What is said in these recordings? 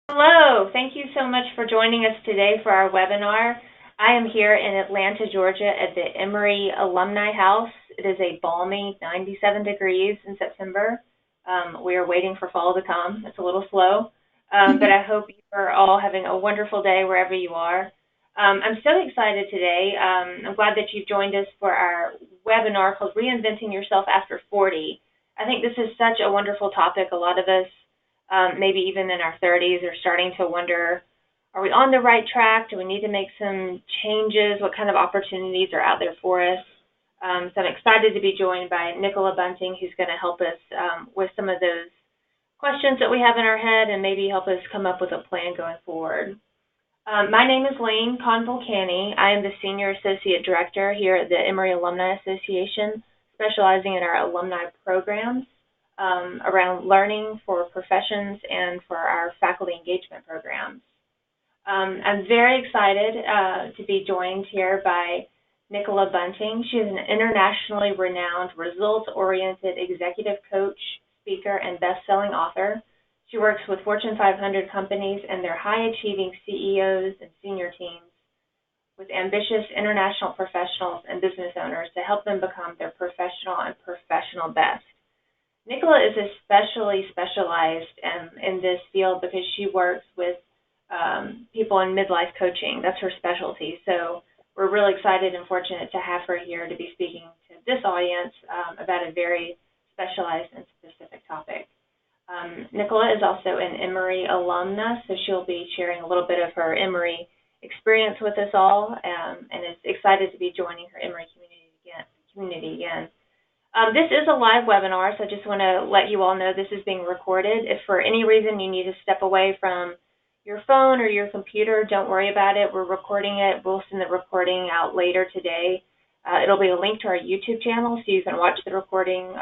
Hello, thank you so much for joining us today for our webinar. I am here in Atlanta, Georgia at the Emory Alumni House. It is a balmy 97 degrees in September. We are waiting for fall to come. It's a little slow, but I hope you are all having a wonderful day wherever you are. I'm so excited today. I'm glad that you've joined us for our webinar called Reinventing Yourself After 40. I think this is such a wonderful topic. A lot of us maybe even in our 30s, are starting to wonder, are we on the right track? Do we need to make some changes? What kind of opportunities are out there for us? So I'm excited to be joined by Nicola Bunting, who's going to help us with some of those questions that we have in our head and maybe help us come up with a plan going forward. My name is Lane Convulcani. I am the Senior Associate Director here at the Emory Alumni Association, specializing in our alumni programs around learning for professions and for our faculty engagement programs. I'm very excited to be joined here by Nicola Bunting. She is an internationally renowned, results-oriented executive coach, speaker, and best-selling author. She works with Fortune 500 companies and their high-achieving CEOs and senior teams with ambitious international professionals and business owners to help them become their professional and professional best. Nicola is especially specialized in this field because she works with people in midlife coaching. That's her specialty. So we're really excited and fortunate to have her here to be speaking to this audience about a very specialized and specific topic. Nicola is also an Emory alumnus, so she'll be sharing a little bit of her Emory experience with us all and is excited to be joining her Emory community again. This is a live webinar, so I just want to let you all know this is being recorded. If for any reason you need to step away from your phone or your computer, don't worry about it. We're recording it. We'll send the recording out later today. It'll be a link to our YouTube channel, so you can watch the recording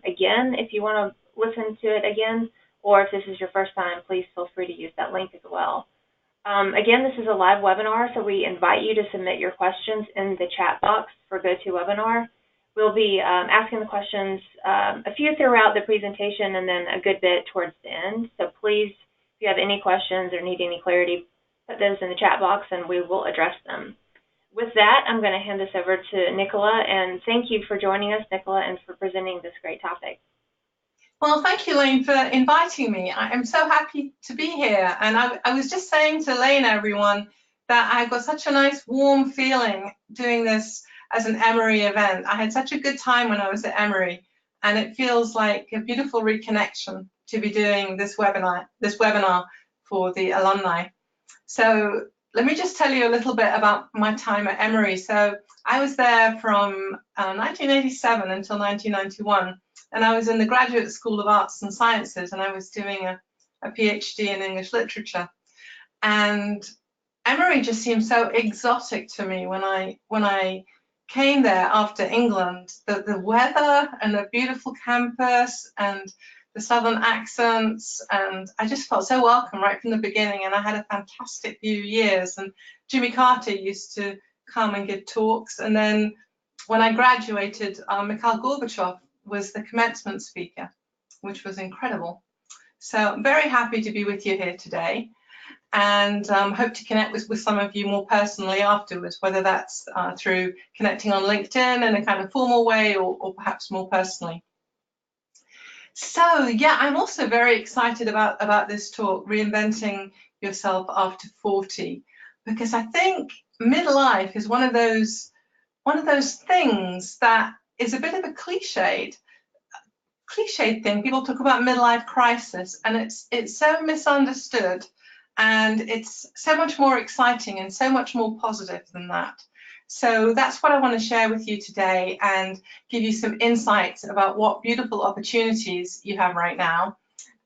again if you want to listen to it again, or if this is your first time, please feel free to use that link as well. Again, this is a live webinar, so we invite you to submit your questions in the chat box for GoToWebinar. We'll be asking the questions, a few throughout the presentation and then a good bit towards the end. So please, if you have any questions or need any clarity, put those in the chat box and we will address them. With that, I'm going to hand this over to Nicola, and thank you for joining us, Nicola, and for presenting this great topic. Well, thank you, Lane, for inviting me. I am so happy to be here. And I was just saying to Lane, everyone, that I got such a nice warm feeling doing this as an Emory event. I had such a good time when I was at Emory, and it feels like a beautiful reconnection to be doing this webinar for the alumni. So let me just tell you a little bit about my time at Emory. So I was there from 1987 until 1991. And I was in the Graduate School of Arts and Sciences, and I was doing a PhD in English literature. And Emory just seemed so exotic to me when I came there after England. The weather and the beautiful campus and the southern accents, and I just felt so welcome right from the beginning. And I had a fantastic few years. And Jimmy Carter used to come and give talks. And then when I graduated, Mikhail Gorbachev was the commencement speaker, which was incredible. So I'm very happy to be with you here today, and hope to connect with some of you more personally afterwards, whether that's through connecting on LinkedIn in a kind of formal way or perhaps more personally. So yeah, I'm also very excited about this talk, Reinventing Yourself After 40, because I think midlife is one of those things that is a bit of a cliched thing. People talk about midlife crisis, and it's so misunderstood, and it's so much more exciting and so much more positive than that. So that's what I want to share with you today and give you some insights about what beautiful opportunities you have right now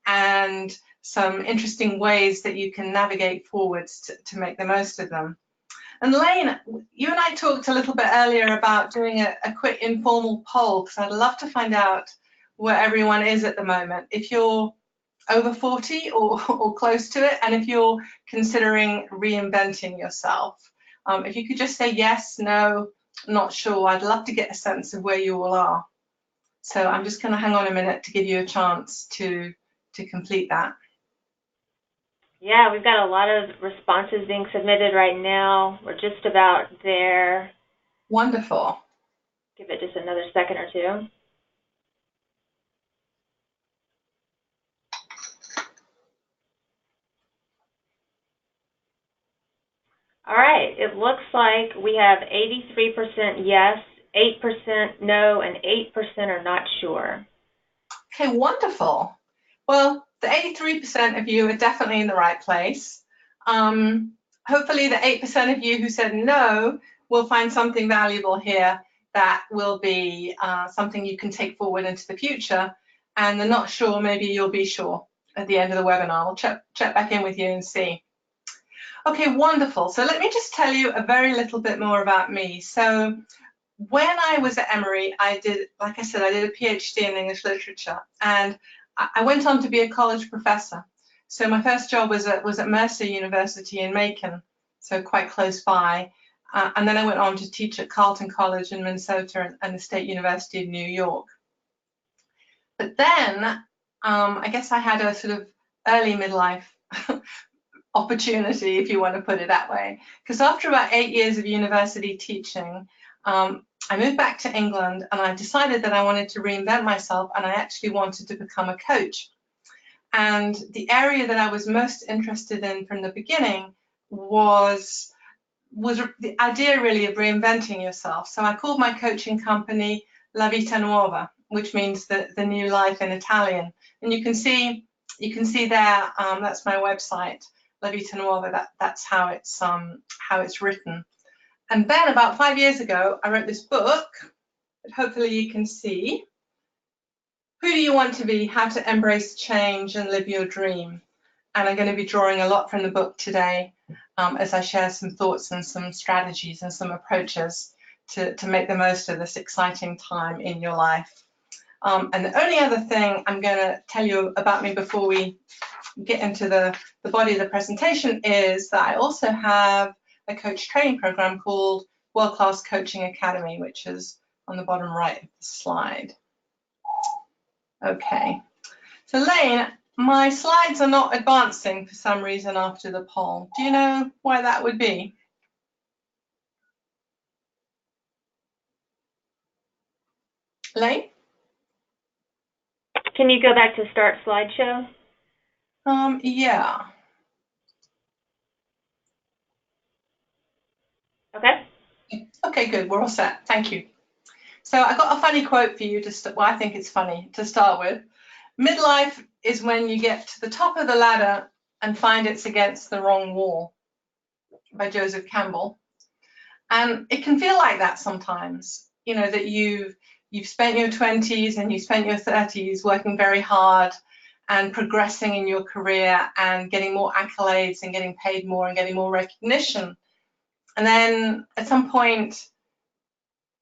and some interesting ways that you can navigate forwards to make the most of them. And Lane, you and I talked a little bit earlier about doing a quick informal poll, because I'd love to find out where everyone is at the moment. If you're over 40 or close to it, and if you're considering reinventing yourself. If you could just say yes, no, not sure, I'd love to get a sense of where you all are. So I'm just going to hang on a minute to give you a chance to complete that. Yeah, we've got a lot of responses being submitted right now. We're just about there. Wonderful. Give it just another second or two. All right, it looks like we have 83% yes, 8% no, and 8% are not sure. Okay, wonderful. Well, the 83% of you are definitely in the right place. Hopefully the 8% of you who said no will find something valuable here that will be something you can take forward into the future. And the not sure, maybe you'll be sure at the end of the webinar. I'll check back in with you and see. Okay, wonderful. So let me just tell you a very little bit more about me. So when I was at Emory, I did, like I said, I did a PhD in English literature, and I went on to be a college professor. So my first job was at Mercer University in Macon, so quite close by. And then I went on to teach at Carleton College in Minnesota and the State University of New York. But then I guess I had a sort of early midlife opportunity, if you want to put it that way. Because after about 8 years of university teaching, I moved back to England and I decided that I wanted to reinvent myself, and I actually wanted to become a coach. And the area that I was most interested in from the beginning was the idea really of reinventing yourself. So I called my coaching company La Vita Nuova, which means the new life in Italian. And you can see there, that's my website, La Vita Nuova. That's how it's written. And then about 5 years ago, I wrote this book that hopefully you can see. Who do you want to be? How to embrace change and live your dream. And I'm going to be drawing a lot from the book today as I share some thoughts and some strategies and some approaches to make the most of this exciting time in your life. And the only other thing I'm going to tell you about me before we get into the body of the presentation is that I also have a coach training program called World Class Coaching Academy, which is on the bottom right of the slide. Okay, so Lane, my slides are not advancing for some reason after the poll. Do you know why that would be? Lane? Can you go back to start slideshow? Yeah. Okay. Okay, good. We're all set. Thank you. So I got a funny quote for you well, I think it's funny to start with. Midlife is when you get to the top of the ladder and find it's against the wrong wall, by Joseph Campbell. And it can feel like that sometimes, you know, that you've spent your 20s and you spent your 30s working very hard and progressing in your career and getting more accolades and getting paid more and getting more recognition. And then at some point,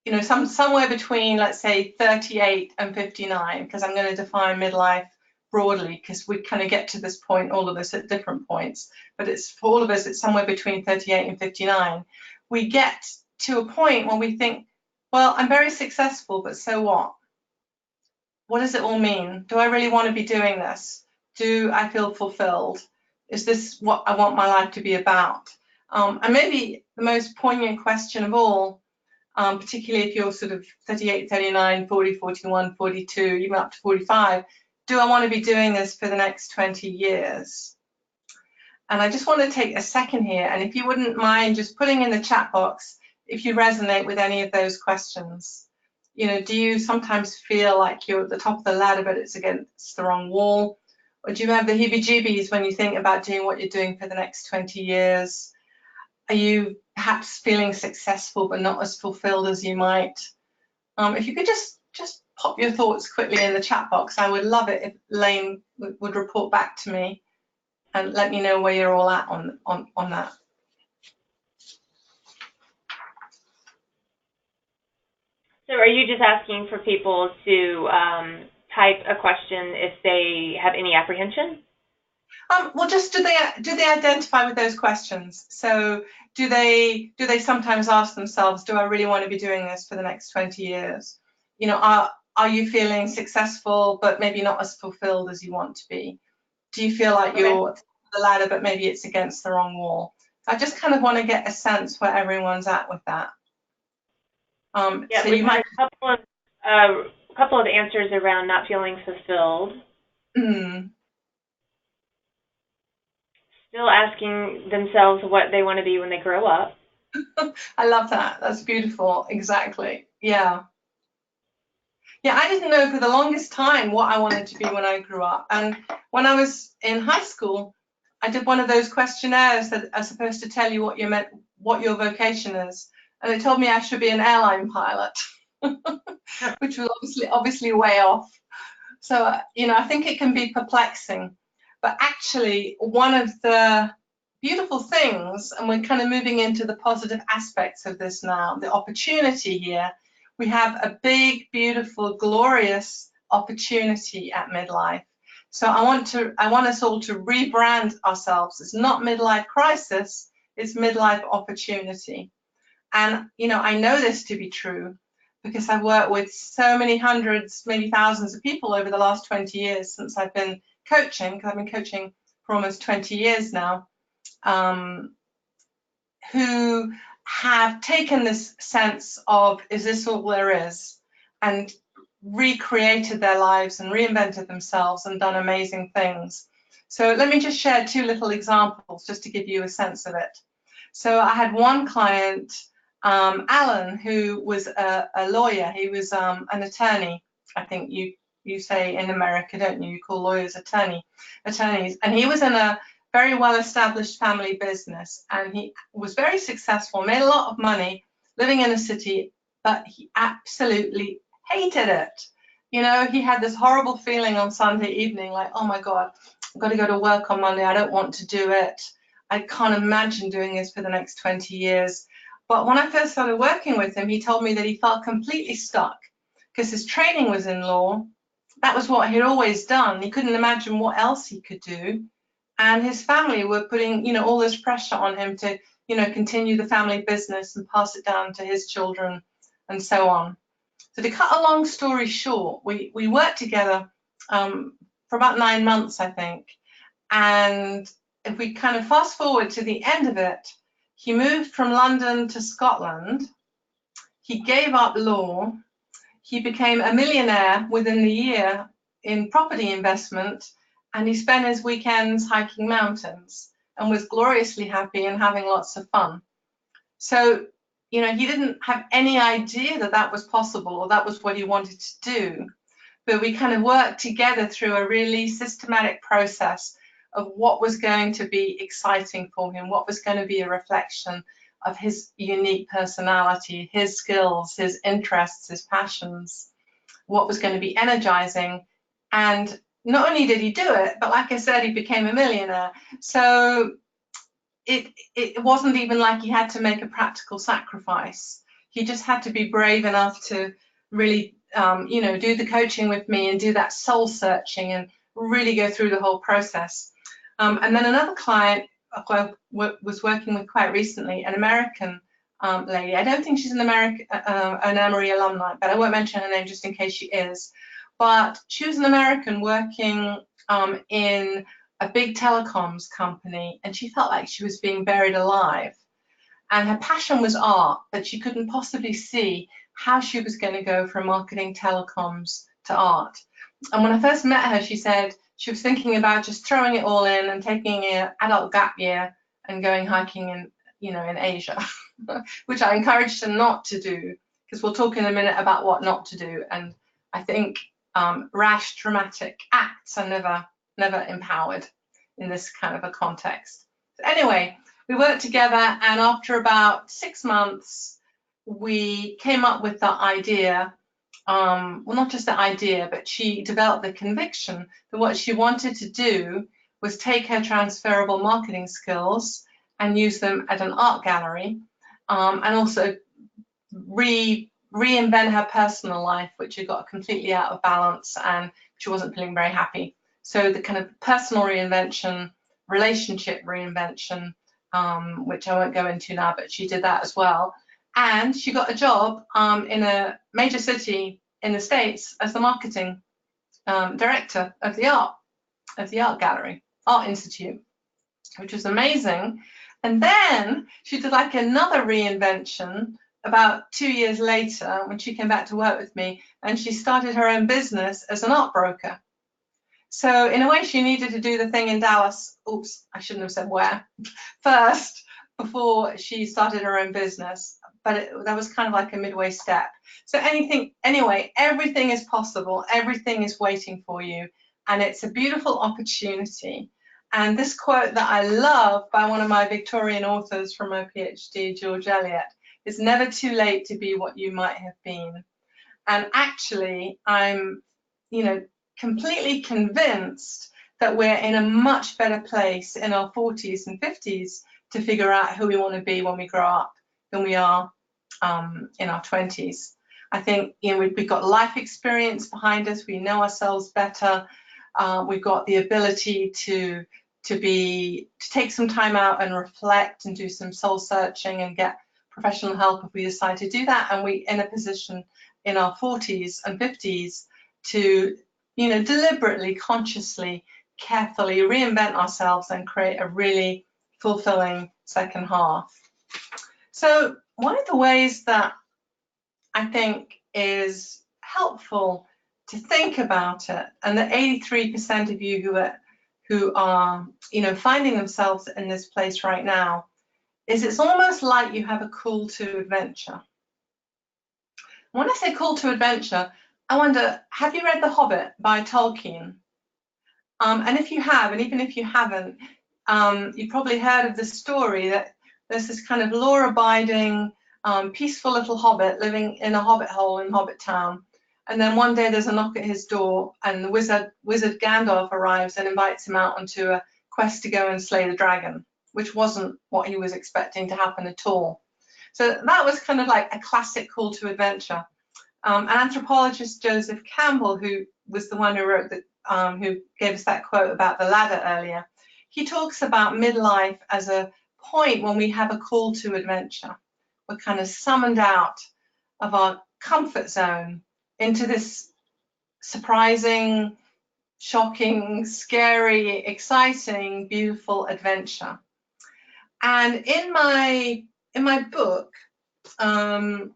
you know, somewhere between, let's say, 38 and 59, because I'm going to define midlife broadly, because we kind of get to this point, all of us at different points, but it's for all of us, it's somewhere between 38 and 59. We get to a point where we think, well, I'm very successful, but so what? What does it all mean? Do I really want to be doing this? Do I feel fulfilled? Is this what I want my life to be about? And maybe the most poignant question of all, particularly if you're sort of 38, 39, 40, 41, 42, even up to 45, do I want to be doing this for the next 20 years? And I just want to take a second here, and if you wouldn't mind just putting in the chat box if you resonate with any of those questions. You know, do you sometimes feel like you're at the top of the ladder but it's against the wrong wall? Or do you have the heebie-jeebies when you think about doing what you're doing for the next 20 years? Are you perhaps feeling successful but not as fulfilled as you might? If you could just pop your thoughts quickly in the chat box, I would love it if Lane would report back to me and let me know where you're all at on that. So are you just asking for people to type a question if they have any apprehension? Well, just do they identify with those questions? So do they sometimes ask themselves, do I really want to be doing this for the next 20 years? You know, are you feeling successful but maybe not as fulfilled as you want to be? Do you feel like you're the ladder, but maybe it's against the wrong wall. I just kind of want to get a sense where everyone's at with that. Yeah, So we've you had might. a couple of answers around not feeling fulfilled. Still asking themselves what they want to be when they grow up. I love that. That's beautiful. Exactly. Yeah. Yeah, I didn't know for the longest time what I wanted to be when I grew up. And when I was in high school, I did one of those questionnaires that are supposed to tell you what your vocation is. And it told me I should be an airline pilot, which was obviously way off. So, I think it can be perplexing. But actually, one of the beautiful things, and we're kind of moving into the positive aspects of this now, the opportunity here, we have a big, beautiful, glorious opportunity at midlife. So I want us all to rebrand ourselves. It's not midlife crisis, it's midlife opportunity. And, I know this to be true because I've worked with so many hundreds, maybe thousands of people over the last 20 years since I've been coaching, because I've been coaching for almost 20 years now, who have taken this sense of, is this all there is? And recreated their lives and reinvented themselves and done amazing things. So let me just share two little examples just to give you a sense of it. So I had one client, Alan, who was a lawyer. He was an attorney. I think you say in America, don't you? You call lawyers attorneys. And he was in a very well-established family business, and he was very successful, made a lot of money, living in a city, but he absolutely hated it. He had this horrible feeling on Sunday evening, like, oh my God, I've got to go to work on Monday. I don't want to do it. I can't imagine doing this for the next 20 years. But when I first started working with him, he told me that he felt completely stuck because his training was in law. That was what he'd always done. He couldn't imagine what else he could do. And his family were putting, all this pressure on him to, continue the family business and pass it down to his children and so on. So to cut a long story short, we worked together for about 9 months, I think. And if we kind of fast forward to the end of it, he moved from London to Scotland. He gave up law. He became a millionaire within the year in property investment, and he spent his weekends hiking mountains and was gloriously happy and having lots of fun. So, he didn't have any idea that that was possible or that was what he wanted to do. But we kind of worked together through a really systematic process of what was going to be exciting for him, what was going to be a reflection of his unique personality, his skills, his interests, his passions, what was going to be energizing. And not only did he do it, but like I said, he became a millionaire. So it wasn't even like he had to make a practical sacrifice. He just had to be brave enough to really, do the coaching with me and do that soul searching and really go through the whole process. And then another client I was working with quite recently, an American lady. I don't think she's an Emory alumni, but I won't mention her name just in case she is. But she was an American working in a big telecoms company, and she felt like she was being buried alive. And her passion was art, but she couldn't possibly see how she was going to go from marketing telecoms to art. And when I first met her, she said she was thinking about just throwing it all in and taking an adult gap year and going hiking in Asia, which I encouraged her not to do, because we'll talk in a minute about what not to do. And I think rash, dramatic acts are never empowered in this kind of a context. So anyway, we worked together, and after about 6 months, we came up with the idea. Well, not just the idea, but she developed the conviction that what she wanted to do was take her transferable marketing skills and use them at an art gallery, and also reinvent her personal life, which had got completely out of balance and she wasn't feeling very happy. So the kind of personal reinvention, relationship reinvention, which I won't go into now, but she did that as well. And she got a job in a major city in the States as the marketing director of the art gallery, Art Institute. which was amazing. And then she did like another reinvention about 2 years later when she came back to work with me, and she started her own business as an art broker. So in a way, she needed to do the thing in Dallas, oops, I shouldn't have said where, first, before she started her own business. But that was kind of like a midway step. So anyway, everything is possible. Everything is waiting for you. And it's a beautiful opportunity. And this quote that I love by one of my Victorian authors from my PhD, George Eliot, it's never too late to be what you might have been. And actually, I'm, completely convinced that we're in a much better place in our 40s and 50s to figure out who we want to be when we grow up than we are in our 20s. I think we've got life experience behind us. We know ourselves better. We've got the ability to take some time out and reflect and do some soul searching and get professional help if we decide to do that. And we're in a position in our 40s and 50s to deliberately, consciously, carefully reinvent ourselves and create a really fulfilling second half. So one of the ways that I think is helpful to think about it, and the 83% of you who are finding themselves in this place right now, is it's almost like you have a call to adventure. When I say call to adventure, I wonder, have you read The Hobbit by Tolkien? And if you have, and even if you haven't, you've probably heard of the story that there's this kind of law-abiding, peaceful little hobbit living in a hobbit hole in Hobbit Town. And then one day there's a knock at his door, and the wizard Gandalf arrives and invites him out onto a quest to go and slay the dragon, which wasn't what he was expecting to happen at all. So that was kind of like a classic call to adventure. An anthropologist, Joseph Campbell, who was the one who wrote who gave us that quote about the ladder earlier, he talks about midlife as a point when we have a call to adventure. We're kind of summoned out of our comfort zone into this surprising, shocking, scary, exciting, beautiful adventure. And in my book, Who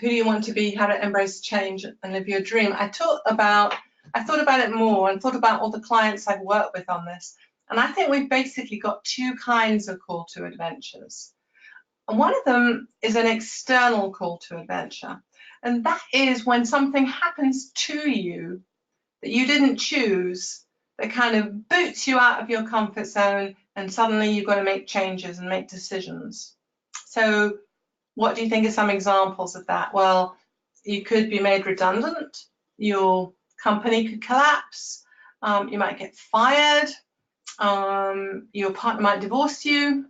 Do You Want to Be? How to Embrace Change and Live Your Dream, I thought about it more and thought about all the clients I've worked with on this. And I think we've basically got two kinds of call to adventures. And one of them is an external call to adventure. And that is when something happens to you that you didn't choose, that kind of boots you out of your comfort zone, and suddenly you've got to make changes and make decisions. So what do you think are some examples of that? Well, you could be made redundant, your company could collapse, you might get fired, your partner might divorce you.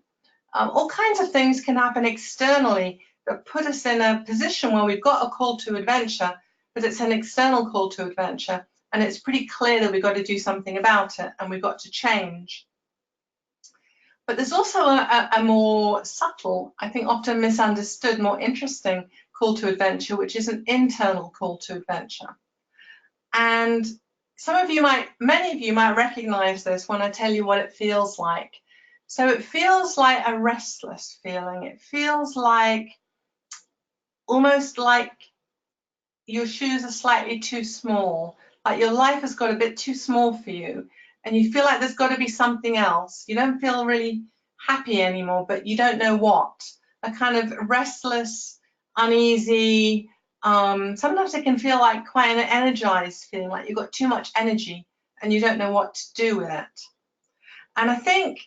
All kinds of things can happen externally that put us in a position where we've got a call to adventure, but it's an external call to adventure, and it's pretty clear that we've got to do something about it and we've got to change. But there's also a more subtle, I think often misunderstood, more interesting call to adventure, which is an internal call to adventure. And many of you might recognize this when I tell you what it feels like. So it feels like a restless feeling. It feels like almost like your shoes are slightly too small, like your life has got a bit too small for you, and you feel like there's got to be something else. You don't feel really happy anymore, but you don't know what. A kind of restless, uneasy, sometimes it can feel like quite an energized feeling, like you've got too much energy and you don't know what to do with it. And I think,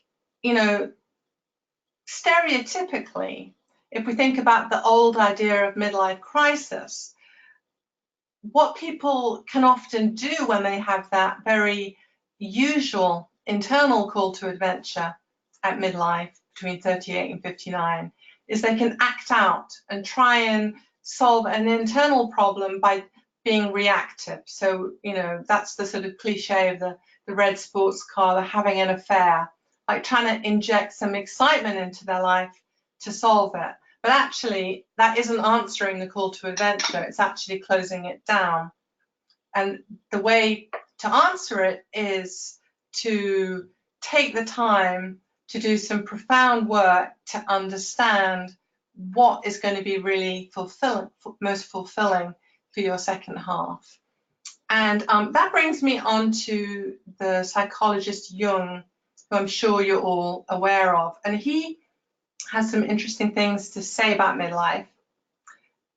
stereotypically, if we think about the old idea of midlife crisis, what people can often do when they have that very usual internal call to adventure at midlife between 38 and 59 is they can act out and try and solve an internal problem by being reactive. So, that's the sort of cliche of the red sports car, the having an affair, like trying to inject some excitement into their life to solve it. But actually, that isn't answering the call to adventure, it's actually closing it down. And the way to answer it is to take the time to do some profound work to understand what is going to be really most fulfilling for your second half. And that brings me on to the psychologist Jung, who I'm sure you're all aware of. And he has some interesting things to say about midlife.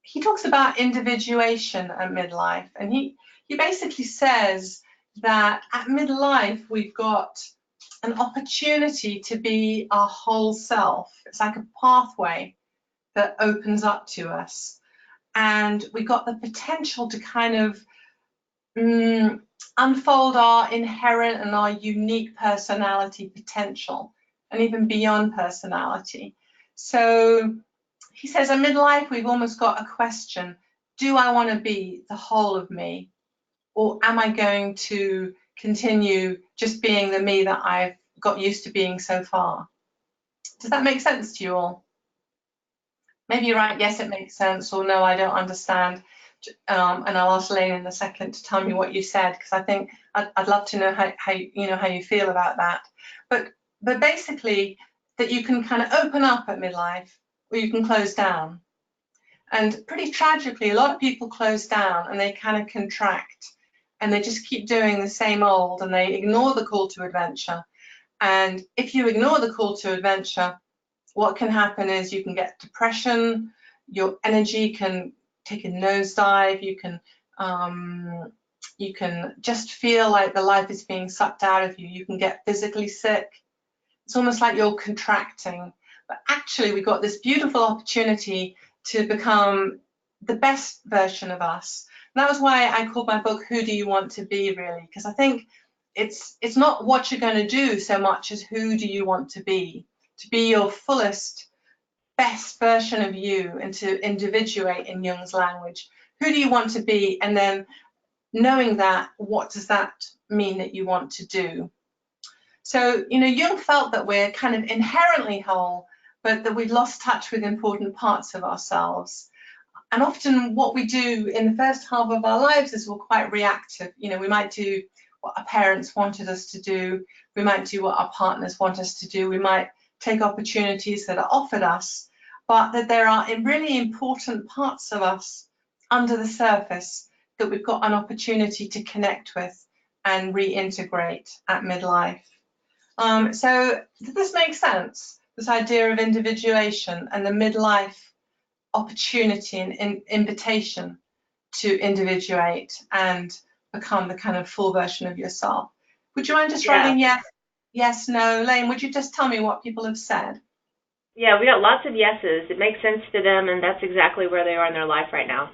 He talks about individuation at midlife, and he basically says that at midlife we've got an opportunity to be our whole self. It's like a pathway that opens up to us, and we got the potential to kind of unfold our inherent and our unique personality potential, and even beyond personality. So he says at midlife we've almost got a question: do I want to be the whole of me, or am I going to continue just being the me that I've got used to being so far? Does that make sense to you all? Maybe you're right, yes, it makes sense, or no, I don't understand. And I'll ask Lane in a second to tell me what you said, because I think I'd love to know how you feel about that. But basically, that you can kind of open up at midlife, or you can close down. And pretty tragically, a lot of people close down and they kind of contract, and they just keep doing the same old, and they ignore the call to adventure. And if you ignore the call to adventure, what can happen is you can get depression, your energy can take a nosedive, you can just feel like the life is being sucked out of you. You can get physically sick. It's almost like you're contracting. But actually, we've got this beautiful opportunity to become the best version of us. And that was why I called my book Who Do You Want to Be, really? Because I think it's not what you're going to do so much as who do you want to be your fullest, best version of you, and to individuate in Jung's language. Who do you want to be? And then knowing that, what does that mean that you want to do? So, Jung felt that we're kind of inherently whole, but that we've lost touch with important parts of ourselves. And often what we do in the first half of our lives is we're quite reactive. We might do what our parents wanted us to do. We might do what our partners want us to do. We might take opportunities that are offered us, but that there are really important parts of us under the surface that we've got an opportunity to connect with and reintegrate at midlife. So does this make sense? This idea of individuation and the midlife opportunity and invitation to individuate and become the kind of full version of yourself. Would you mind just writing yes, no? Lane, would you just tell me what people have said? Yeah, we got lots of yeses. It makes sense to them, and that's exactly where they are in their life right now.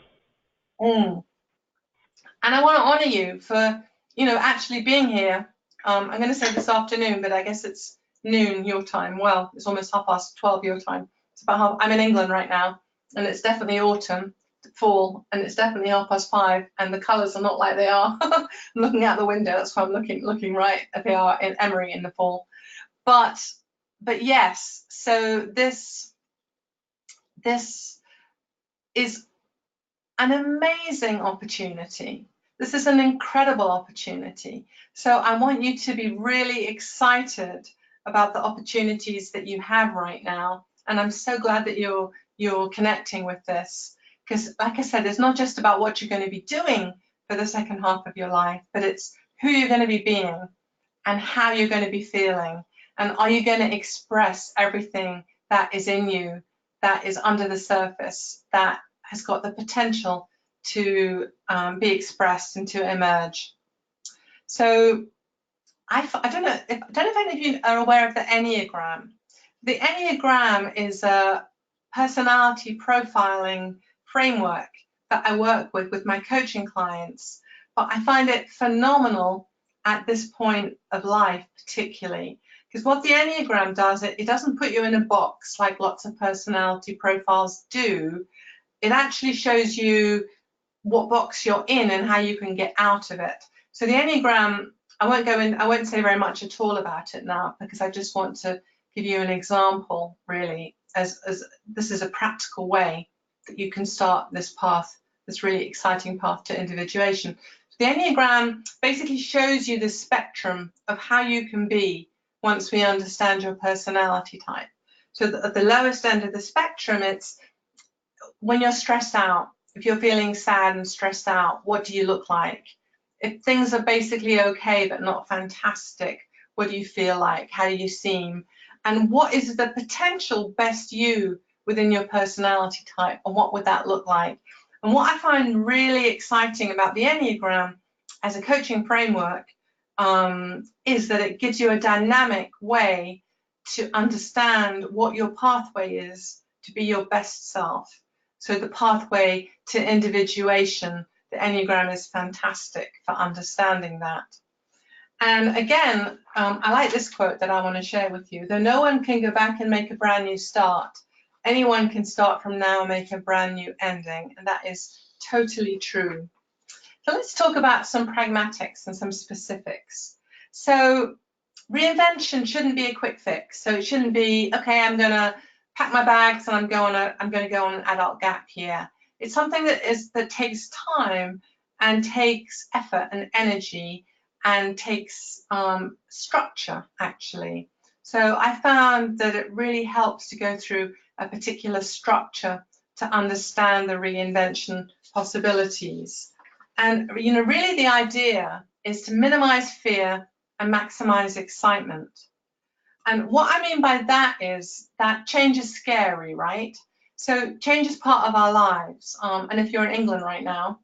And I want to honor you for, actually being here. I'm going to say this afternoon, but I guess it's noon your time. Well, it's almost 12:30 your time. It's about I'm in England right now, and it's definitely autumn, fall, and it's definitely 5:30, and the colours are not like they are. I'm looking out the window. That's why I'm looking right as they are in Emory in the fall. But yes, so this is an amazing opportunity. This is an incredible opportunity. So I want you to be really excited about the opportunities that you have right now. And I'm so glad that you're connecting with this, because like I said, it's not just about what you're going to be doing for the second half of your life, but it's who you're going to be being and how you're going to be feeling. And are you going to express everything that is in you, that is under the surface, that has got the potential to be expressed and to emerge? So I don't know if any of you are aware of the Enneagram. The Enneagram is a personality profiling framework that I work with my coaching clients, but I find it phenomenal at this point of life, particularly because what the Enneagram does, it doesn't put you in a box like lots of personality profiles do. It actually shows you what box you're in and how you can get out of it. So the Enneagram, I won't say very much at all about it now, because I just want to give you an example, really, as this is a practical way that you can start this path, this really exciting path to individuation. The Enneagram basically shows you the spectrum of how you can be once we understand your personality type. So at the lowest end of the spectrum, it's when you're stressed out. If you're feeling sad and stressed out, what do you look like? If things are basically okay but not fantastic, what do you feel like? How do you seem? And what is the potential best you within your personality type, and what would that look like? And what I find really exciting about the Enneagram as a coaching framework is that it gives you a dynamic way to understand what your pathway is to be your best self. So the pathway to individuation, the Enneagram is fantastic for understanding that. And again, I like this quote that I want to share with you. Though no one can go back and make a brand new start, anyone can start from now and make a brand new ending. And that is totally true. So let's talk about some pragmatics and some specifics. So reinvention shouldn't be a quick fix. So it shouldn't be, okay, I'm going to pack my bags and I'm going to go on an adult gap year. It's something that takes time and takes effort and energy and takes structure, actually. So I found that it really helps to go through a particular structure to understand the reinvention possibilities. And really the idea is to minimize fear and maximize excitement. And what I mean by that is that change is scary, right? So change is part of our lives. And if you're in England right now,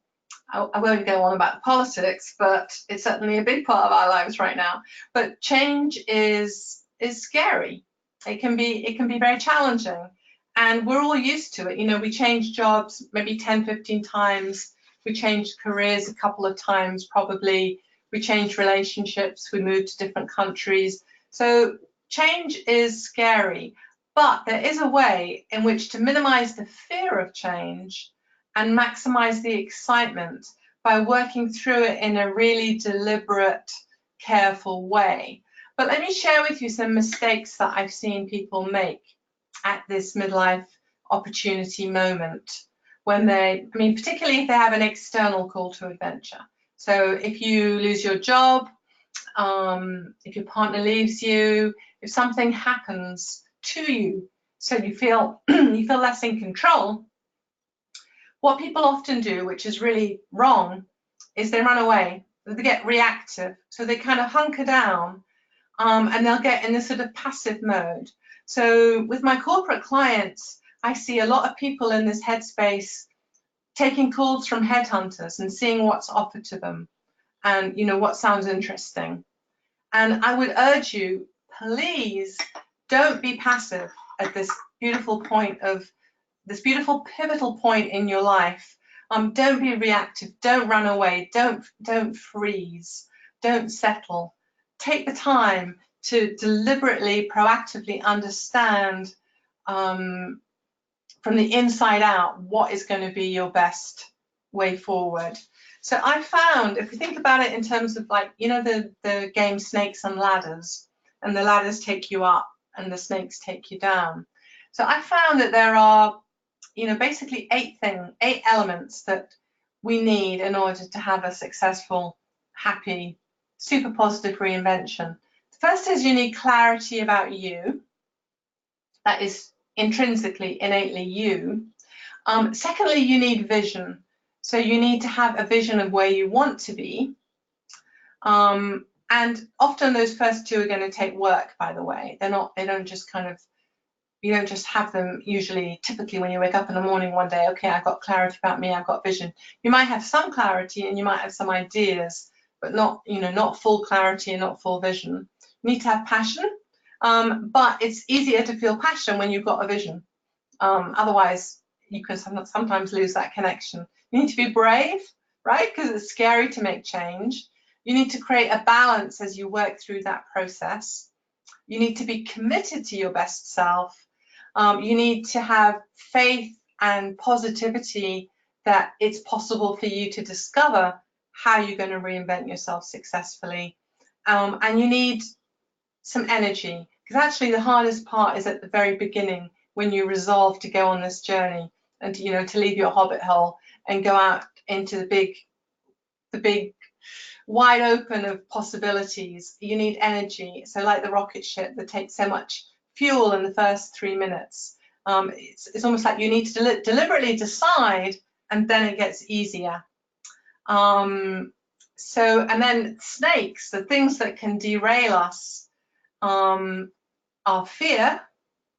I won't go on about the politics, but it's certainly a big part of our lives right now. But change is scary. It can be very challenging. And we're all used to it. We change jobs maybe 10, 15 times. We changed careers a couple of times, probably. We changed relationships. We moved to different countries. So change is scary, but there is a way in which to minimize the fear of change and maximize the excitement by working through it in a really deliberate, careful way. But let me share with you some mistakes that I've seen people make at this midlife opportunity moment when particularly if they have an external call to adventure. So if you lose your job, if your partner leaves you, if something happens to you, so you feel less in control, what people often do, which is really wrong, is they run away. They get reactive. So they kind of hunker down and they'll get in this sort of passive mode. So with my corporate clients, I see a lot of people in this headspace taking calls from headhunters and seeing what's offered to them and what sounds interesting. And I would urge you, please don't be passive at this beautiful pivotal point in your life. Don't be reactive, don't run away, don't freeze, don't settle. Take the time to deliberately, proactively understand from the inside out what is going to be your best way forward. So I found, if we think about it in terms of the game Snakes and Ladders, and the ladders take you up and the snakes take you down. So I found that there are basically eight elements that we need in order to have a successful, happy, super positive reinvention. The first is you need clarity about you. That is intrinsically, innately you. Secondly, you need vision. So you need to have a vision of where you want to be. And often those first two are going to take work, by the way. They don't just you don't just have them typically when you wake up in the morning one day, okay, I've got clarity about me, I've got vision. You might have some clarity and you might have some ideas, but not full clarity and not full vision. You need to have passion, but it's easier to feel passion when you've got a vision. Otherwise, you can sometimes lose that connection. You need to be brave, right? Because it's scary to make change. You need to create a balance as you work through that process. You need to be committed to your best self. You need to have faith and positivity that it's possible for you to discover how you're going to reinvent yourself successfully. And you need some energy, because actually the hardest part is at the very beginning when you resolve to go on this journey and to leave your hobbit hole and go out into the big wide open of possibilities. You need energy. So like the rocket ship that takes so much fuel in the first 3 minutes. It's almost like you need to deliberately decide, and then it gets easier. And then snakes, the things that can derail us, are fear,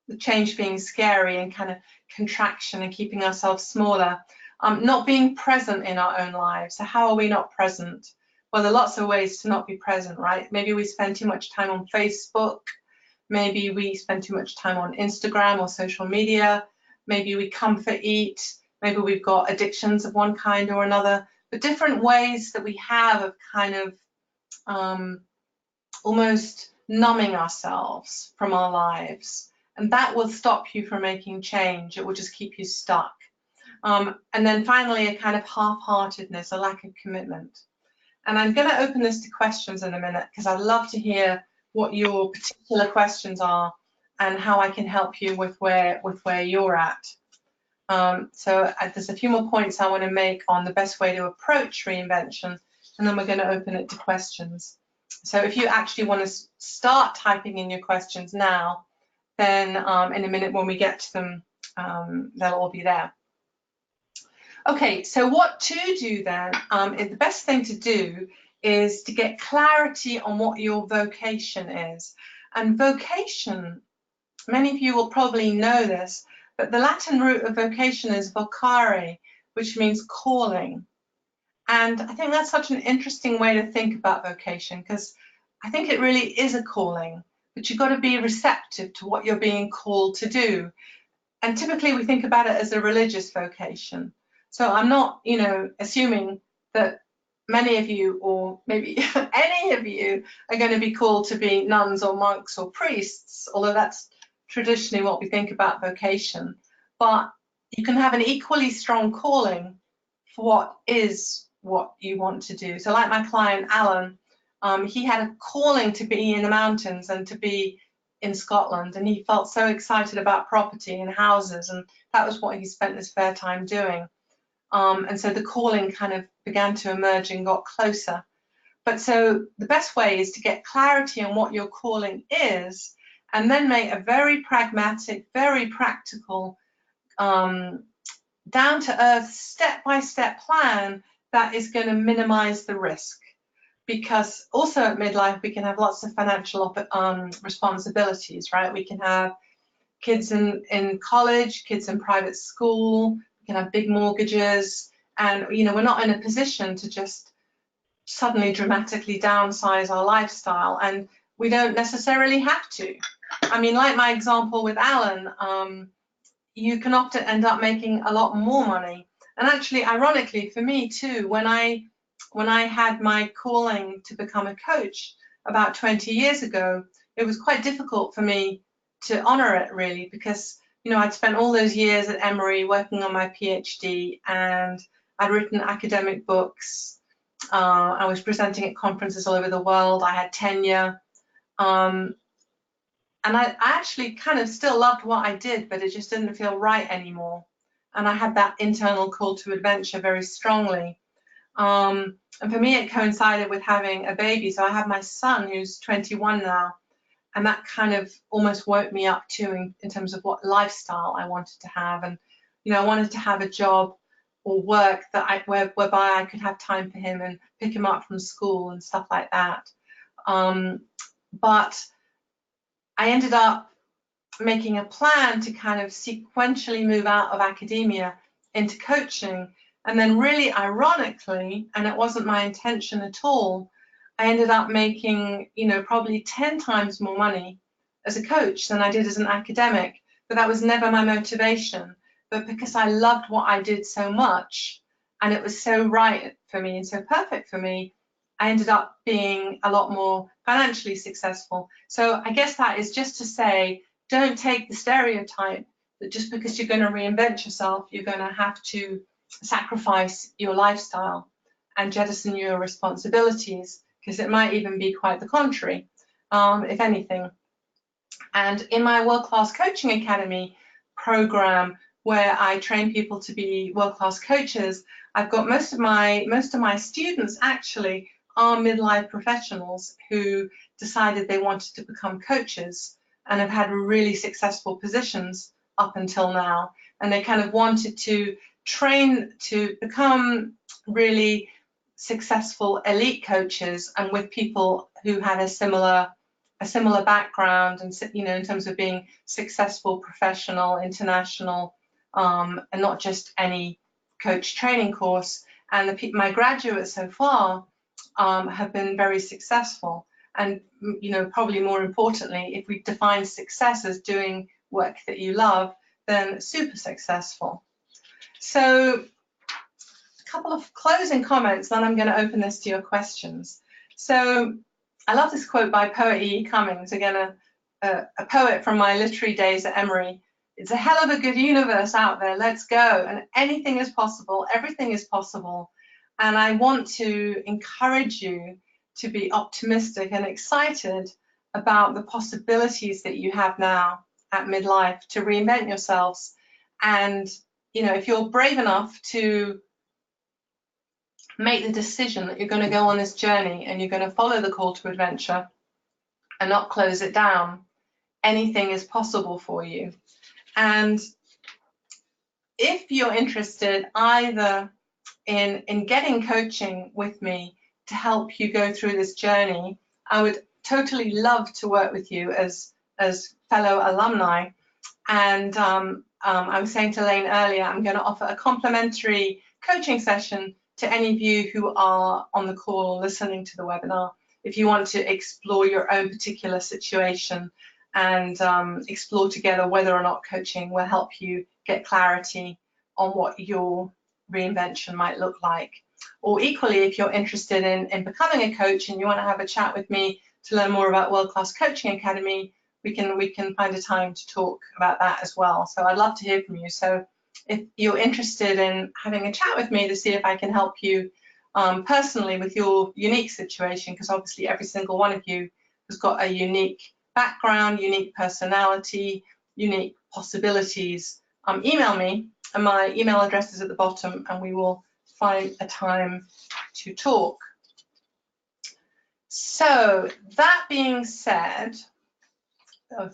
the change being scary, and kind of contraction and keeping ourselves smaller. Not being present in our own lives. So how are we not present? Well, there are lots of ways to not be present, right? Maybe we spend too much time on Facebook. Maybe we spend too much time on Instagram or social media. Maybe we comfort eat. Maybe we've got addictions of one kind or another. But different ways that we have of kind of almost numbing ourselves from our lives. And that will stop you from making change. It will just keep you stuck. And then finally, a kind of half-heartedness, a lack of commitment. And I'm going to open this to questions in a minute, because I'd love to hear what your particular questions are and how I can help you with where you're at. So there's a few more points I want to make on the best way to approach reinvention, and then we're going to open it to questions. So if you actually want to start typing in your questions now, then in a minute when we get to them, they'll all be there. Okay, so what to do then? The best thing to do is to get clarity on what your vocation is. And vocation, many of you will probably know this, but the Latin root of vocation is vocare, which means calling. And I think that's such an interesting way to think about vocation, because I think it really is a calling, but you've got to be receptive to what you're being called to do. And typically we think about it as a religious vocation. So I'm not, assuming that many of you, or maybe any of you, are going to be called to be nuns or monks or priests, although that's traditionally what we think about vocation. But you can have an equally strong calling for what you want to do. So like my client, Alan, he had a calling to be in the mountains and to be in Scotland, and he felt so excited about property and houses, and that was what he spent his spare time doing. And so the calling kind of began to emerge and got closer. But so the best way is to get clarity on what your calling is, and then make a very pragmatic, very practical, down-to-earth, step-by-step plan that is going to minimize the risk. Because also at midlife, we can have lots of financial responsibilities, right? We can have kids in college, kids in private school, we can have big mortgages, and we're not in a position to just suddenly dramatically downsize our lifestyle, and we don't necessarily have to. I mean, like my example with Alan, you can often end up making a lot more money. And actually, ironically, for me too, when I had my calling to become a coach about 20 years ago, it was quite difficult for me to honor it, really, because I'd spent all those years at Emory working on my PhD, and I'd written academic books. I was presenting at conferences all over the world. I had tenure. And I actually kind of still loved what I did, but it just didn't feel right anymore. And I had that internal call to adventure very strongly. And for me, it coincided with having a baby. So I have my son, who's 21 now, and that kind of almost woke me up too in terms of what lifestyle I wanted to have. And I wanted to have a job or work that whereby I could have time for him and pick him up from school and stuff like that. But I ended up making a plan to kind of sequentially move out of academia into coaching. And then really ironically, and it wasn't my intention at all, I ended up making, probably 10 times more money as a coach than I did as an academic. But that was never my motivation. But because I loved what I did so much, and it was so right for me and so perfect for me, I ended up being a lot more financially successful. So I guess that is just to say, don't take the stereotype that just because you're going to reinvent yourself, you're going to have to sacrifice your lifestyle and jettison your responsibilities, because it might even be quite the contrary, if anything. And in my World-Class Coaching Academy program, where I train people to be world-class coaches, I've got most of my students actually are midlife professionals who decided they wanted to become coaches and have had really successful positions up until now. And they kind of wanted to train to become really successful elite coaches, and with people who had a similar background, and in terms of being successful, professional, international, and not just any coach training course. And my graduates so far have been very successful. And probably more importantly, if we define success as doing work that you love, then super successful. So a couple of closing comments, then I'm going to open this to your questions. So I love this quote by poet E. Cummings, again, a poet from my literary days at Emory. It's a hell of a good universe out there. Let's go. And anything is possible. Everything is possible. And I want to encourage you to be optimistic and excited about the possibilities that you have now at midlife to reinvent yourselves. And, if you're brave enough to make the decision that you're going to go on this journey and you're going to follow the call to adventure and not close it down, anything is possible for you. And if you're interested either in getting coaching with me to help you go through this journey, I would totally love to work with you as fellow alumni. And I was saying to Lane earlier, I'm going to offer a complimentary coaching session to any of you who are on the call listening to the webinar, if you want to explore your own particular situation and explore together whether or not coaching will help you get clarity on what your reinvention might look like. Or equally, if you're interested in becoming a coach and you want to have a chat with me to learn more about World Class Coaching Academy, we can find a time to talk about that as well. So I'd love to hear from you. So if you're interested in having a chat with me to see if I can help you personally with your unique situation, because obviously every single one of you has got a unique background, unique personality, unique possibilities, email me, and my email address is at the bottom, and we will find a time to talk. So that being said,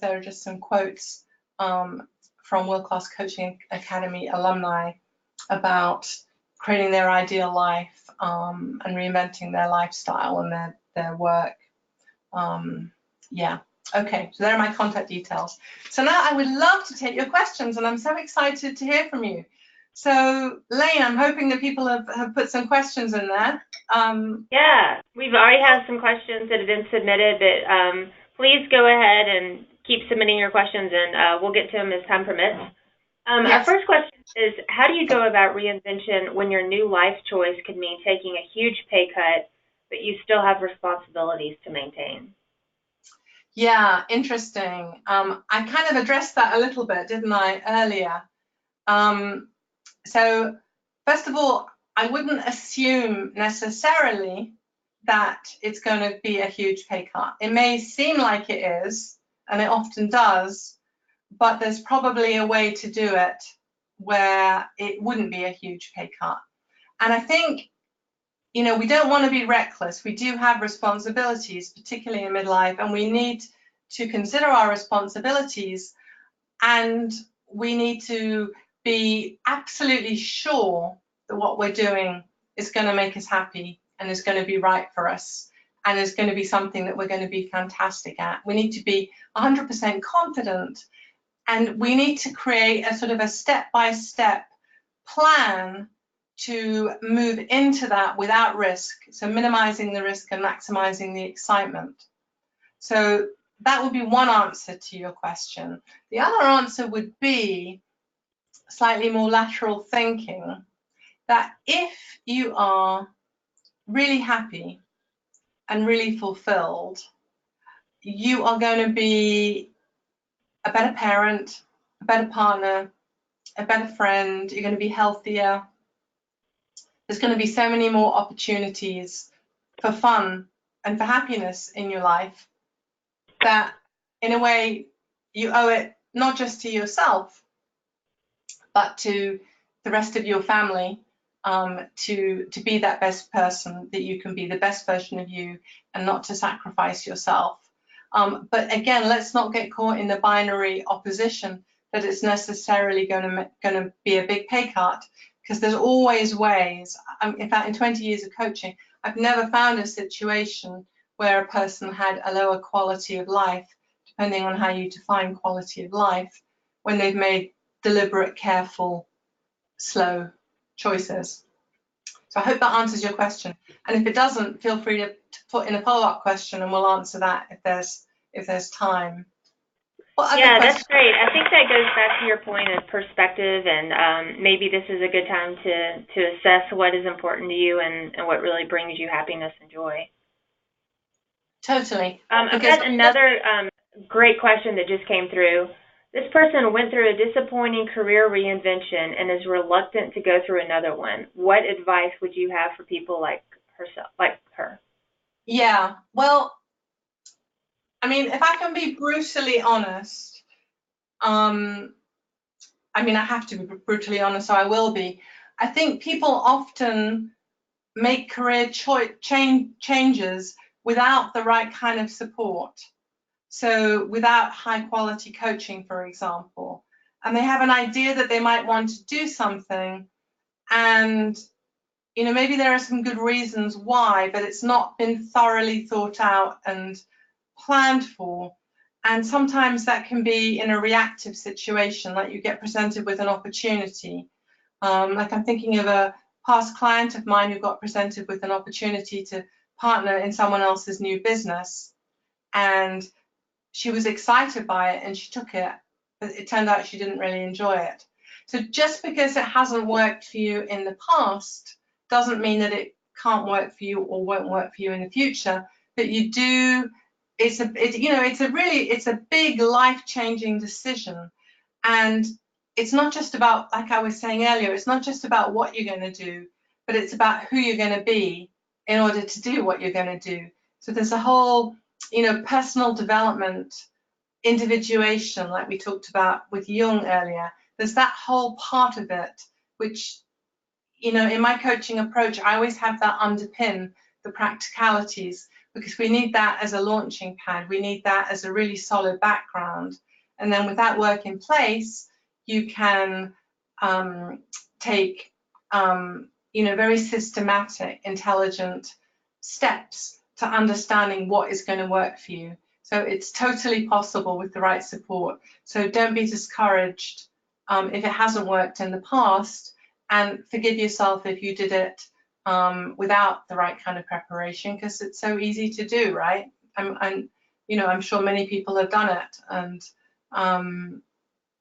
there are just some quotes from World Class Coaching Academy alumni about creating their ideal life and reinventing their lifestyle and their work. Yeah, okay, so there are my contact details. So now I would love to take your questions, and I'm so excited to hear from you. So Lane, I'm hoping that people have put some questions in there. Yeah, we've already had some questions that have been submitted, but please go ahead and keep submitting your questions, and we'll get to them as time permits. Yes. Our first question is, how do you go about reinvention when your new life choice could mean taking a huge pay cut, but you still have responsibilities to maintain? Yeah, interesting. I kind of addressed that a little bit, didn't I, earlier? So first of all, I wouldn't assume necessarily that it's going to be a huge pay cut. It may seem like it is, and it often does, but there's probably a way to do it where it wouldn't be a huge pay cut. And I think, we don't want to be reckless. We do have responsibilities, particularly in midlife, and we need to consider our responsibilities, and we need to be absolutely sure that what we're doing is going to make us happy and is going to be right for us and is going to be something that we're going to be fantastic at. We need to be 100% confident, and we need to create a sort of a step-by-step plan to move into that without risk, so minimizing the risk and maximizing the excitement. So that would be one answer to your question. The other answer would be slightly more lateral thinking, that if you are really happy and really fulfilled, you are going to be a better parent, a better partner, a better friend, you're going to be healthier. There's going to be so many more opportunities for fun and for happiness in your life that, in a way, you owe it not just to yourself, but to the rest of your family to be that best person that you can be, the best version of you, and not to sacrifice yourself. But again, let's not get caught in the binary opposition that it's necessarily going to be a big pay cut, because there's always ways. In fact, in 20 years of coaching, I've never found a situation where a person had a lower quality of life, depending on how you define quality of life, when they've made deliberate, careful, slow choices. So I hope that answers your question. And if it doesn't, feel free to put in a follow-up question and we'll answer that if there's time. What other Yeah, that's questions? great. I think that goes back to your point of perspective, and maybe this is a good time to assess what is important to you and what really brings you happiness and joy. Totally. I've got another great question that just came through. This person went through a disappointing career reinvention and is reluctant to go through another one. What advice would you have for people like her? Yeah, well, I mean, if I can be brutally honest, I have to be brutally honest, so I will be. I think people often make career changes without the right kind of support. So without high quality coaching, for example, and they have an idea that they might want to do something, and maybe there are some good reasons why, but it's not been thoroughly thought out and planned for. And sometimes that can be in a reactive situation, like you get presented with an opportunity. Like I'm thinking of a past client of mine who got presented with an opportunity to partner in someone else's new business. And she was excited by it and she took it, but it turned out she didn't really enjoy it. So just because it hasn't worked for you in the past doesn't mean that it can't work for you or won't work for you in the future. But you do, it's a big life-changing decision. And it's not just about, like I was saying earlier, it's not just about what you're going to do, but it's about who you're going to be in order to do what you're going to do. So there's a whole, personal development, individuation, like we talked about with Jung earlier. There's that whole part of it, which, in my coaching approach, I always have that underpin the practicalities, because we need that as a launching pad. We need that as a really solid background. And then with that work in place, you can take, very systematic, intelligent steps to understanding what is going to work for you. So it's totally possible with the right support. So don't be discouraged if it hasn't worked in the past, and forgive yourself if you did it without the right kind of preparation, because it's so easy to do, right? I'm sure many people have done it. And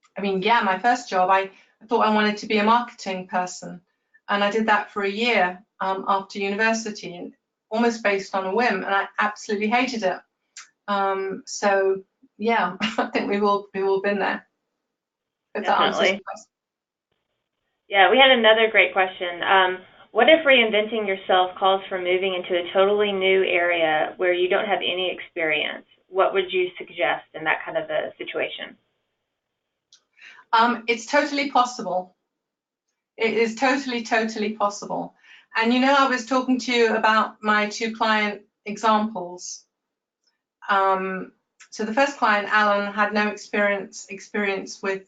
my first job, I thought I wanted to be a marketing person, and I did that for a year after university, almost based on a whim, and I absolutely hated it. So yeah, I think we've all been there. If that answers the Definitely. question. Yeah, we had another great question. What if reinventing yourself calls for moving into a totally new area where you don't have any experience? What would you suggest in that kind of a situation? It's totally possible. It is totally, totally possible. And I was talking to you about my two client examples. So the first client, Alan, had no experience with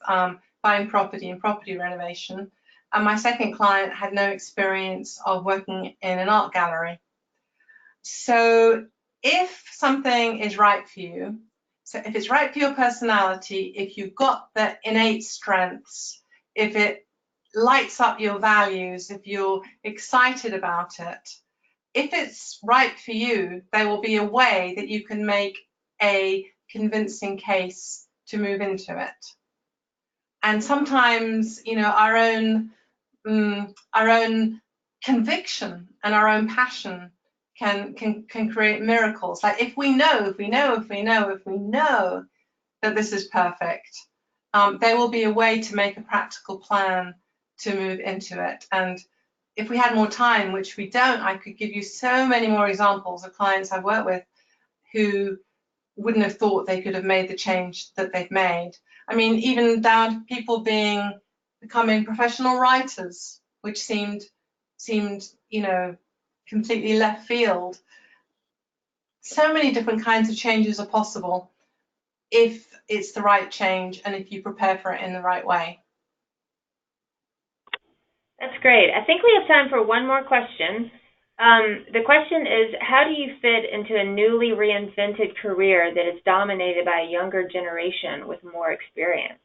buying property and property renovation. And my second client had no experience of working in an art gallery. So if something is right for you, so if it's right for your personality, if you've got the innate strengths, if it lights up your values, if you're excited about it, if it's right for you, there will be a way that you can make a convincing case to move into it. And sometimes, our own conviction and our own passion can create miracles. Like if we know that this is perfect, there will be a way to make a practical plan to move into it. And if we had more time, which we don't, I could give you so many more examples of clients I've worked with who wouldn't have thought they could have made the change that they've made. I mean, even down to people becoming professional writers, which seemed seemed, completely left field. So many different kinds of changes are possible if it's the right change and if you prepare for it in the right way. That's great. I think we have time for one more question. The question is, how do you fit into a newly reinvented career that is dominated by a younger generation with more experience?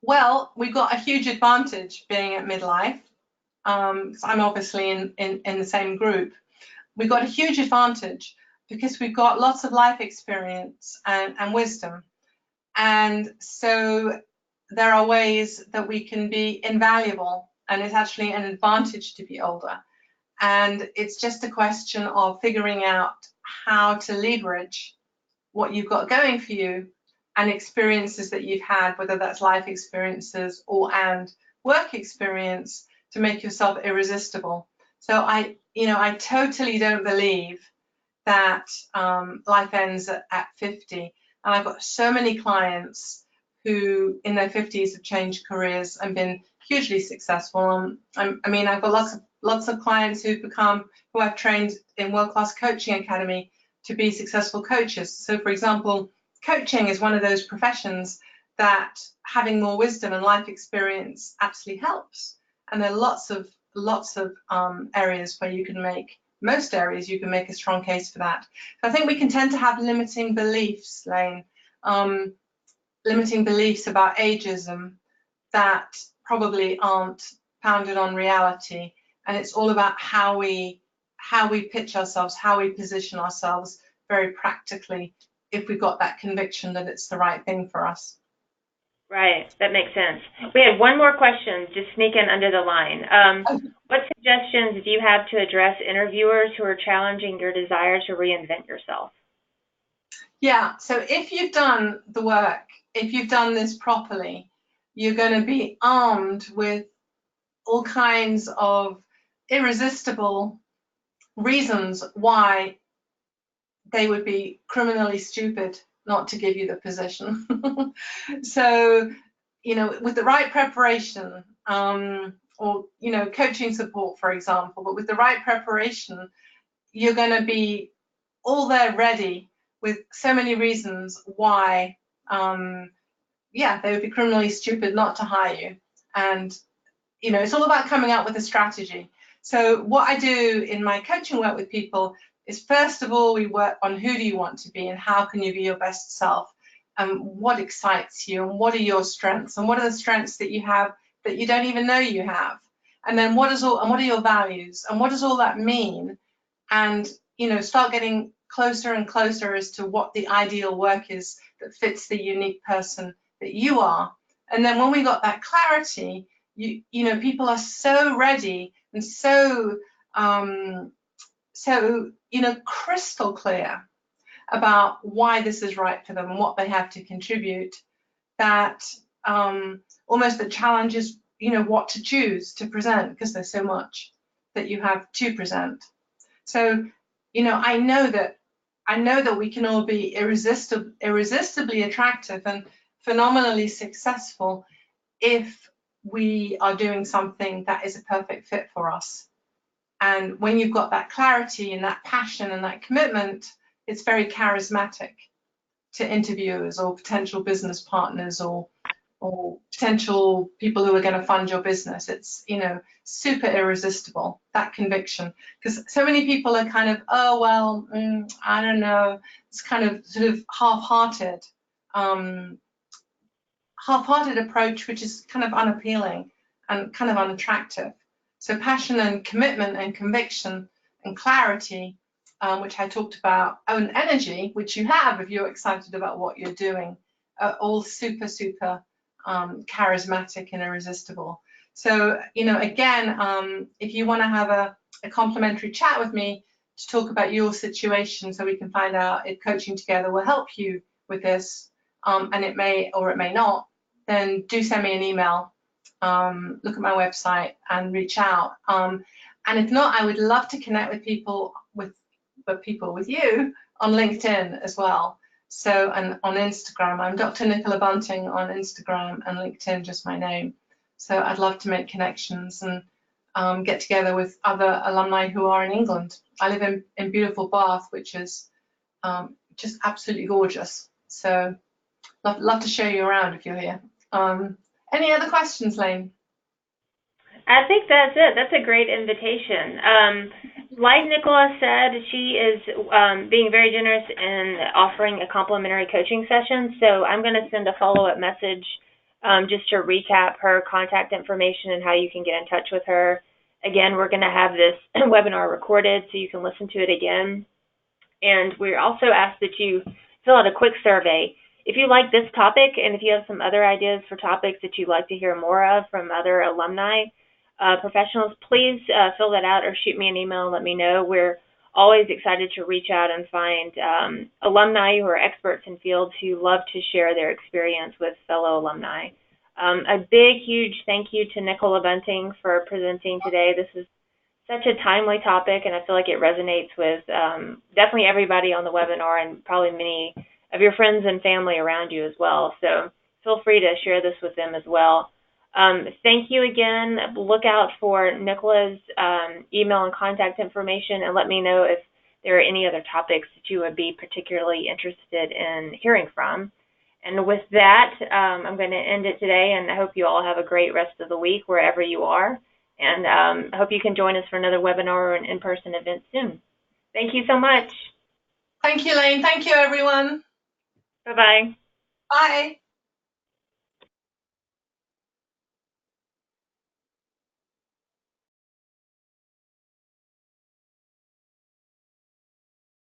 Well, we've got a huge advantage being at midlife. I'm obviously in the same group. We've got a huge advantage because we've got lots of life experience and wisdom. And so there are ways that we can be invaluable, and it's actually an advantage to be older. And it's just a question of figuring out how to leverage what you've got going for you and experiences that you've had, whether that's life experiences and work experience, to make yourself irresistible. So I totally don't believe that life ends at 50. And I've got so many clients who in their 50s have changed careers and been hugely successful. I've got lots of clients who I've trained in world-class coaching academy to be successful coaches. So for example, coaching is one of those professions that having more wisdom and life experience absolutely helps. And there are lots of areas where most areas you can make a strong case for that. So I think we can tend to have limiting beliefs, Lane, limiting beliefs about ageism that probably aren't founded on reality. And it's all about how we pitch ourselves, how we position ourselves very practically, if we've got that conviction that it's the right thing for us. Right, that makes sense. We had one more question, just sneak in under the line. What suggestions do you have to address interviewers who are challenging your desire to reinvent yourself? Yeah, so if you've done the work, if you've done this properly, you're going to be armed with all kinds of irresistible reasons why they would be criminally stupid not to give you the position. So, with the right preparation, or, coaching support, for example, but with the right preparation, you're going to be all there ready with so many reasons why, they would be criminally stupid not to hire you. And, it's all about coming up with a strategy. So what I do in my coaching work with people is, first of all, we work on who do you want to be and how can you be your best self, and what excites you and what are your strengths and what are the strengths that you have that you don't even know you have, and then what are your values and what does all that mean, and start getting closer and closer as to what the ideal work is that fits the unique person that you are. And then when we got that clarity, people are so ready and so crystal clear about why this is right for them and what they have to contribute, that almost the challenge is what to choose to present, because there's so much that you have to present. So I know that we can all be irresistibly attractive and phenomenally successful if we are doing something that is a perfect fit for us. And when you've got that clarity and that passion and that commitment, it's very charismatic to interviewers or potential business partners or potential people who are going to fund your business. It's, super irresistible, that conviction. Because so many people are kind of, I don't know, it's kind of sort of half-hearted approach, which is kind of unappealing and kind of unattractive. So passion and commitment and conviction and clarity, which I talked about, and energy, which you have if you're excited about what you're doing, are all super, super charismatic and irresistible. So, again, if you want to have a complimentary chat with me to talk about your situation, so we can find out if coaching together will help you with this, and it may or it may not, then do send me an email, look at my website and reach out. And if not, I would love to connect with people with you on LinkedIn as well. So, and on Instagram, I'm Dr. Nicola Bunting on Instagram, and LinkedIn, just my name. So I'd love to make connections and get together with other alumni who are in England. I live in beautiful Bath, which is just absolutely gorgeous. So love to show you around if you're here. Any other questions, Lane? I think that's it. That's a great invitation. Like Nicola said, she is being very generous in offering a complimentary coaching session. So I'm going to send a follow-up message just to recap her contact information and how you can get in touch with her. Again, we're going to have this webinar recorded so you can listen to it again. And we also ask that you fill out a quick survey. If you like this topic and if you have some other ideas for topics that you'd like to hear more of from other alumni professionals, please fill that out or shoot me an email and let me know. We're always excited to reach out and find alumni who are experts in fields who love to share their experience with fellow alumni. A big, huge thank you to Nicola Bunting for presenting today. This is such a timely topic, and I feel like it resonates with definitely everybody on the webinar and probably many of your friends and family around you as well. So feel free to share this with them as well. Thank you again. Look out for Nicola's email and contact information, and let me know if there are any other topics that you would be particularly interested in hearing from. And with that, I'm going to end it today, and I hope you all have a great rest of the week wherever you are. And I hope you can join us for another webinar or an in-person event soon. Thank you so much. Thank you, Lane. Thank you, everyone. Bye-bye. Bye.